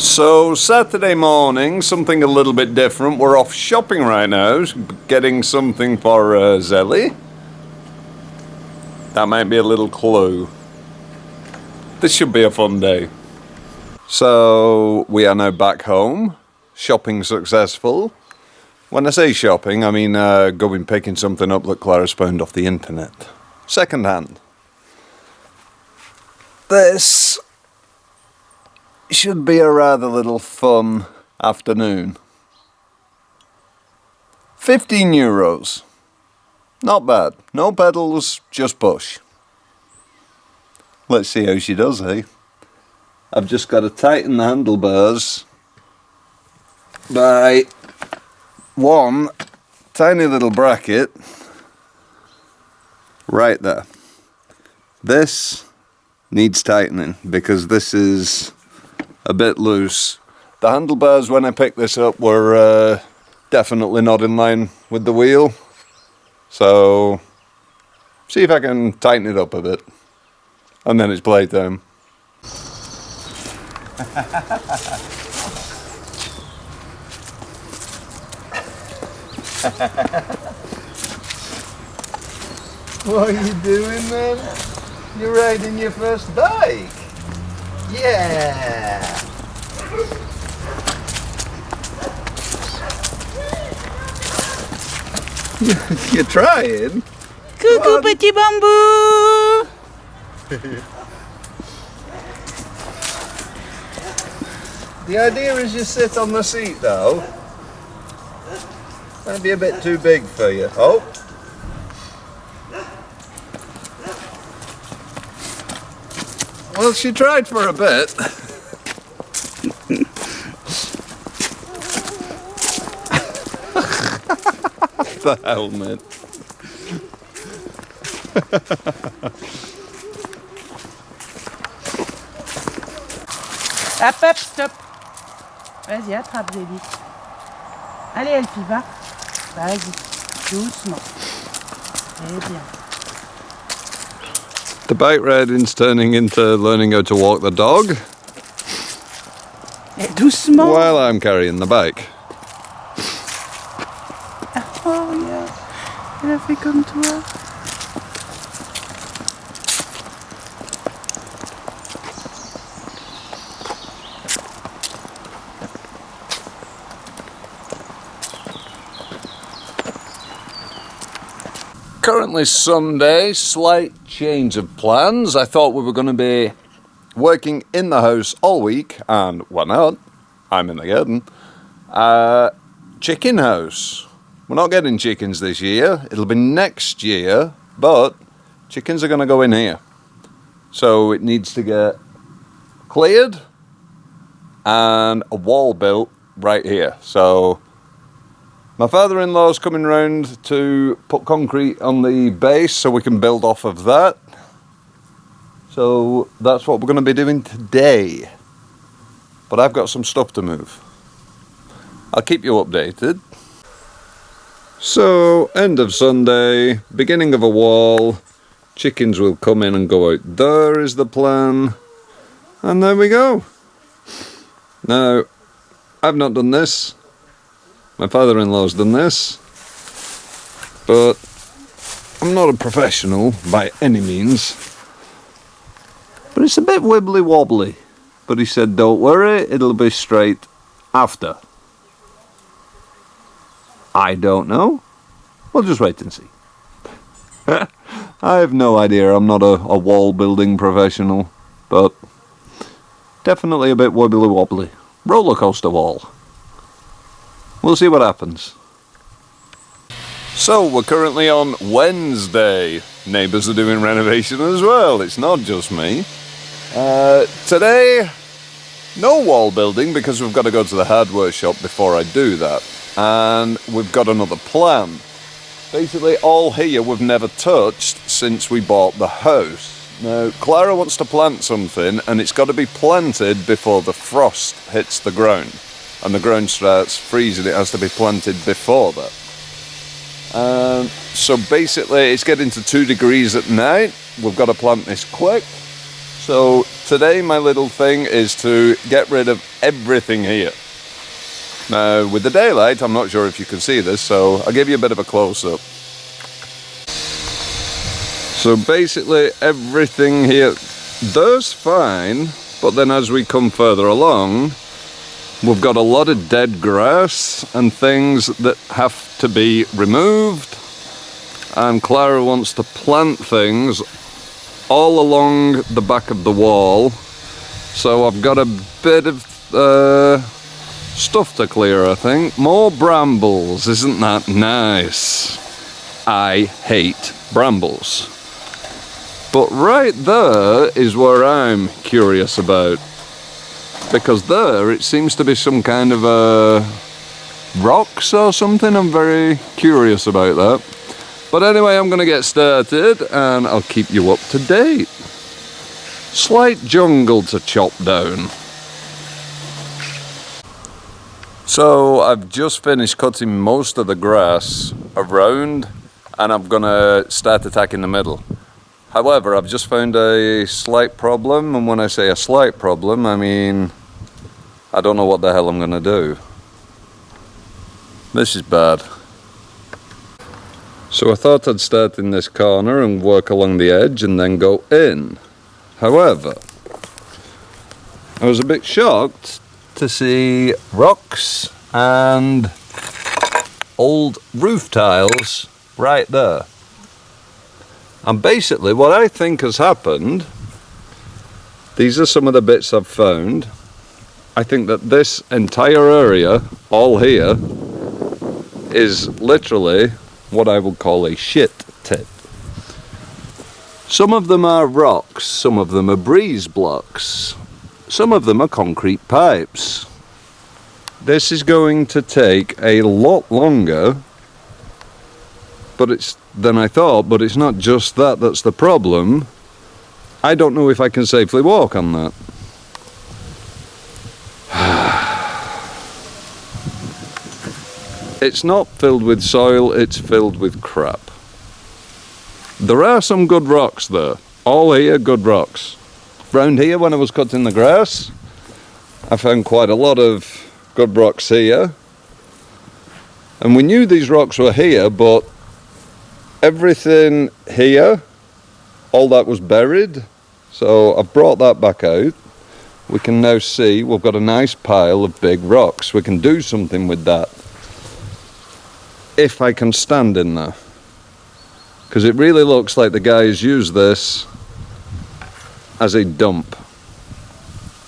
So Saturday morning, something a little bit different. We're off shopping right now, getting something for Zelly. That might be a little clue. This should be a fun day. So we are now back home, shopping successful. When I say shopping, I mean going picking something up that Clara's found off the internet. Second hand. This should be a rather little fun afternoon. €15. Not bad. No pedals, just push. Let's see how she does, eh? I've just got to tighten the handlebars by one tiny little bracket right there. This needs tightening because this is a bit loose. The handlebars when I picked this up were definitely not in line with the wheel, so see if I can tighten it up a bit and then it's playtime. What are you doing then? You're riding your first bike? Yeah! You're trying? Coucou petit bambou! The idea is you sit on the seat though. Might be a bit too big for you. Oh! Well, she tried for a bit. The helmet. Hop, hop, stop. Vas-y, attrape, Zélie. Allez, Elfie, va. Vas-y, doucement. Très bien. The bike riding's turning into learning how to walk the dog. Et doucement. While I'm carrying the bike. Oh, yeah. Elle a fait comme toi. Currently Sunday, slight change of plans. I thought we were going to be working in the house all week, and why not? I'm in the garden. Chicken house. We're not getting chickens this year. It'll be next year, but chickens are going to go in here. So it needs to get cleared and a wall built right here. So my father-in-law's coming round to put concrete on the base so we can build off of that. So that's what we're going to be doing today. But I've got some stuff to move. I'll keep you updated. So, end of Sunday, beginning of a wall. Chickens will come in and go out there is the plan. And there we go. Now, I've not done this. My father-in-law's done this, but I'm not a professional by any means. But it's a bit wibbly wobbly. But he said, don't worry, it'll be straight after. I don't know. We'll just wait and see. I have no idea. I'm not a wall building professional, but definitely a bit wibbly wobbly. Roller coaster wall. We'll see what happens. So we're currently on Wednesday. Neighbours are doing renovation as well. It's not just me. Today, no wall building because we've got to go to the hardware shop before I do that. And we've got another plan. Basically all here we've never touched since we bought the house. Now Clara wants to plant something and it's got to be planted before the frost hits the ground. And the ground starts freezing, it has to be planted before that. So basically it's getting to 2 degrees at night. We've got to plant this quick. So today my little thing is to get rid of everything here. Now with the daylight, I'm not sure if you can see this, so I'll give you a bit of a close-up. So basically everything here does fine, but then as we come further along, we've got a lot of dead grass and things that have to be removed. And Clara wants to plant things all along the back of the wall. So I've got a bit of stuff to clear, I think. More brambles, isn't that nice? I hate brambles. But right there is where I'm curious about. Because there it seems to be some kind of rocks or something. I'm very curious about that. But anyway, I'm going to get started and I'll keep you up to date. Slight jungle to chop down. So I've just finished cutting most of the grass around and I'm going to start attacking the middle. However, I've just found a slight problem, and when I say a slight problem, I mean I don't know what the hell I'm going to do. This is bad. So I thought I'd start in this corner and work along the edge and then go in. However, I was a bit shocked to see rocks and old roof tiles right there. And basically what I think has happened, these are some of the bits I've found. I think that this entire area, all here, is literally what I would call a shit tip. Some of them are rocks, some of them are breeze blocks, some of them are concrete pipes. This is going to take a lot longer than I thought, but it's not just that that's the problem. I don't know if I can safely walk on that. It's not filled with soil, it's filled with crap. There are some good rocks there. All here, good rocks. Round here, when I was cutting the grass, I found quite a lot of good rocks here. And we knew these rocks were here, but everything here, all that was buried. So I've brought that back out. We can now see we've got a nice pile of big rocks. We can do something with that. If I can stand in there. Because it really looks like the guys use this as a dump.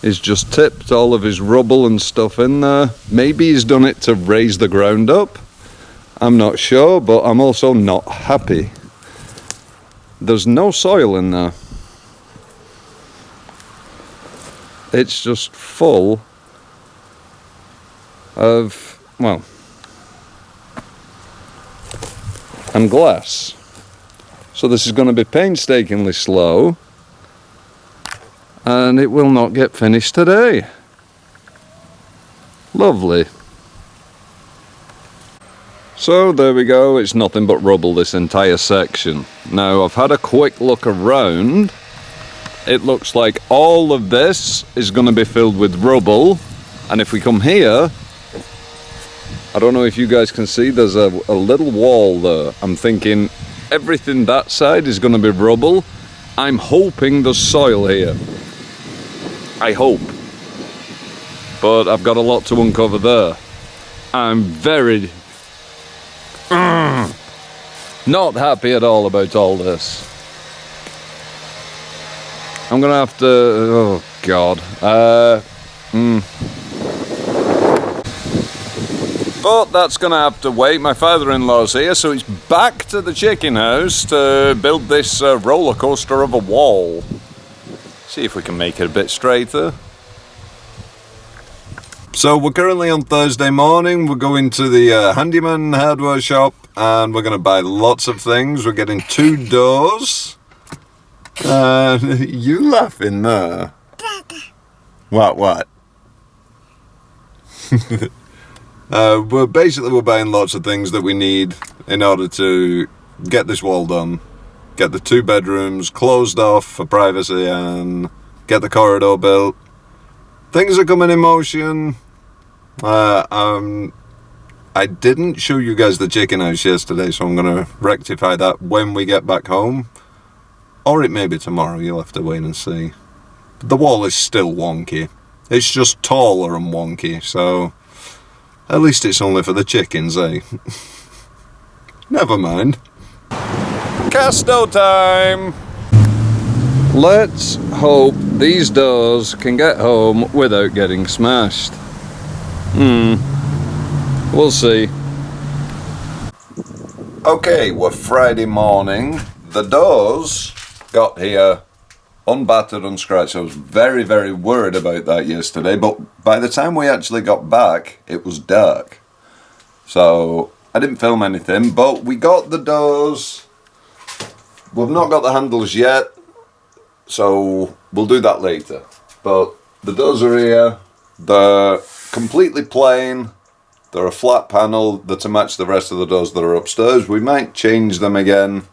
He's just tipped all of his rubble and stuff in there. Maybe he's done it to raise the ground up. I'm not sure, but I'm also not happy. There's no soil in there. It's just full of, well, and glass. So this is going to be painstakingly slow, and it will not get finished today. Lovely. So there we go, it's nothing but rubble, this entire section. Now I've had a quick look around. It looks like all of this is going to be filled with rubble, and if we come here, I don't know if you guys can see, there's a little wall there. I'm thinking everything that side is going to be rubble. I'm hoping there's soil here. I hope. But I've got a lot to uncover there. I'm very not happy at all about all this. I'm going to have to, oh God. But that's going to have to wait. My father-in-law's here, so it's back to the chicken house to build this roller coaster of a wall. See if we can make it a bit straighter. So we're currently on Thursday morning. We're going to the handyman hardware shop and we're going to buy lots of things. We're getting 2 doors. You laughing there? What? We're buying lots of things that we need in order to get this wall done, get the 2 bedrooms closed off for privacy, and get the corridor built. Things are coming in motion. I didn't show you guys the chicken house yesterday, so I'm going to rectify that when we get back home. Or it may be tomorrow, you'll have to wait and see. The wall is still wonky. It's just taller and wonky, so at least it's only for the chickens, eh? Never mind. Casto time! Let's hope these doors can get home without getting smashed. We'll see. Okay, we're Friday morning. The doors got here unbattered, unscratched. I was very, very worried about that yesterday, but by the time we actually got back, it was dark. So I didn't film anything, but we got the doors. We've not got the handles yet, so we'll do that later. But the doors are here. They're completely plain. They're a flat panel that to match the rest of the doors that are upstairs. We might change them again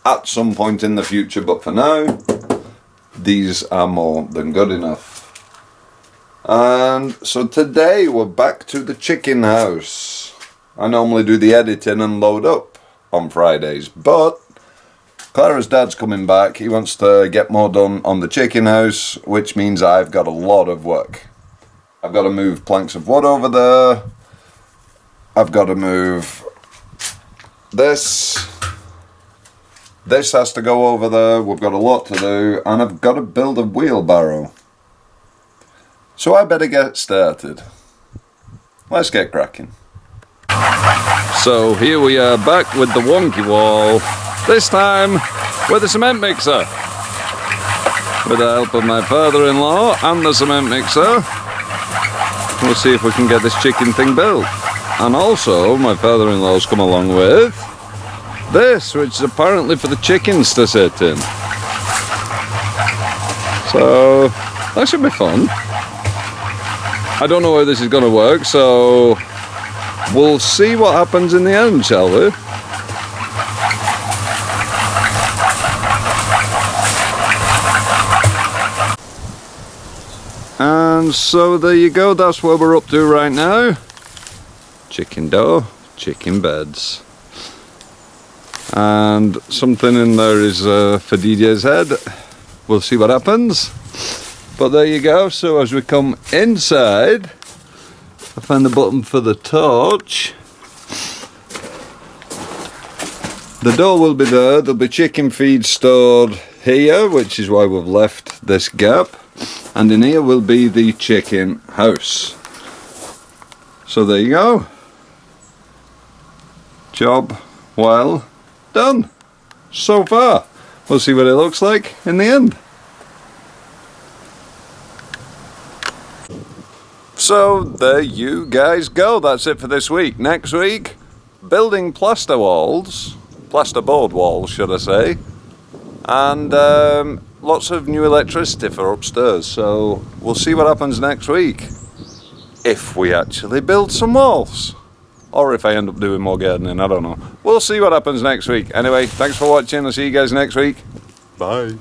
at some point in the future, but for now, these are more than good enough. And so today we're back to the chicken house. I normally do the editing and load up on Fridays, but Clara's dad's coming back. He wants to get more done on the chicken house, which means I've got a lot of work. I've got to move planks of wood over there. I've got to move this. This has to go over there. We've got a lot to do, and I've got to build a wheelbarrow. So I better get started. Let's get cracking. So here we are back with the wonky wall. This time with a cement mixer. With the help of my father-in-law and the cement mixer. We'll see if we can get this chicken thing built. And also, my father-in-law's come along with this, which is apparently for the chickens to sit in. So, that should be fun. I don't know how this is going to work, so we'll see what happens in the end, shall we? And so there you go, that's where we're up to right now. Chicken door, chicken beds. And something in there is for DJ's head. We'll see what happens. But there you go, so as we come inside, I find the button for the torch. The door will be there, there'll be chicken feed stored here, which is why we've left this gap. And in here will be the chicken house. So there you go. Job well done so far. We'll see what it looks like in the end. So there you guys go. That's it for this week. Next week, building plaster walls, plasterboard walls should I say, and lots of new electricity for upstairs. So we'll see what happens next week. If we actually build some walls. Or if I end up doing more gardening, I don't know. We'll see what happens next week. Anyway, thanks for watching. I'll see you guys next week. Bye.